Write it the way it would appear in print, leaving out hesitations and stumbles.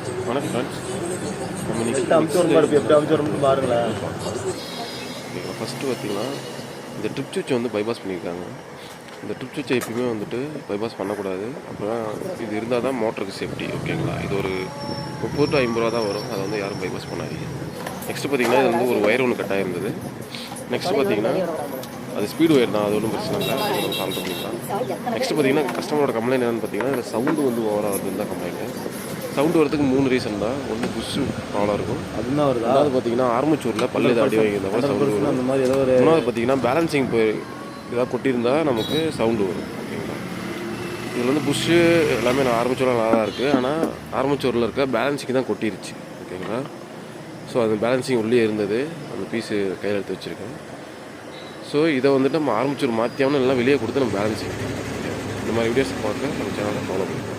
வணக்கம் ஃப்ரெண்ட்ஸ். நம்ம எப்படி பாருங்களேன். ஓகேங்களா, ஃபஸ்ட்டு பார்த்தீங்கன்னா இந்த ட்ரிப் சுவிட்சை வந்து பைபாஸ் பண்ணியிருக்காங்க. இந்த ட்ரிப் சுவிட்சை எப்பயுமே வந்துட்டு பைபாஸ் பண்ணக்கூடாது. அப்புறம் இது இருந்தால் தான் மோட்டருக்கு சேஃப்டி. ஓகேங்களா, இது ஒரு 30 to 50 ரூபா தான் வரும். அதை வந்து யாரும் பைபாஸ் பண்ணாதீங்க. நெக்ஸ்ட்டு பார்த்தீங்கன்னா இது வந்து ஒரு ஒயர் ஒன்று கட்டாக இருந்தது. நெக்ஸ்ட்டு பார்த்தீங்கன்னா அது ஸ்பீடு ஒயர் தான், அது ஒன்றும் பிரச்சனை இல்லை, அது சால்வ் பண்ணிக்கலாம். நெக்ஸ்ட்டு பார்த்தீங்கன்னா கஸ்டமரோட கம்ப்ளைண்ட் என்னென்னு பார்த்தீங்கன்னா இந்த சவுண்டு வந்து ஓவராக வருதுன்னு தான் கம்ப்ளைண்ட்டு. சவுண்டு வரதுக்கு 3 ரீசன் தான். ஒன்று புஷ்ஷு ப்ராப்ளம் இருக்கும், அதுதான் வருது. அதாவது பார்த்தீங்கன்னா ஆர்மச்சூரில் பல்லு அடி வாங்கியிருந்தா கூட சவுண்டு வரும். அந்த மாதிரி ஏதோ ஒரு மூணாவது பார்த்தீங்கன்னா பேலன்சிங் போய் ஏதாவது கொட்டியிருந்தால் நமக்கு சவுண்டு வரும். ஓகேங்களா, இதில் வந்து புஷ்ஷு எல்லாமே நான் ஆர்மச்சூரில் நல்லா தான் இருக்குது. ஆனால் ஆர்மச்சூரில் இருக்க பேலன்சிங் தான் கொட்டிருச்சு. ஓகேங்களா, ஸோ அது பேலன்சிங் உள்ளே இருந்தது, அந்த பீஸு கையில் எடுத்து வச்சுருக்கேன். ஸோ இதை வந்துட்டு நம்ம ஆர்மச்சூர் மாற்றியாமல் எல்லாம் வெளியே கொடுத்து நம்ம பேலன்சிங். இந்த மாதிரி வீடியோஸ் பார்க்க நம்ம சேனலை ஃபாலோ பண்ணுவோம்.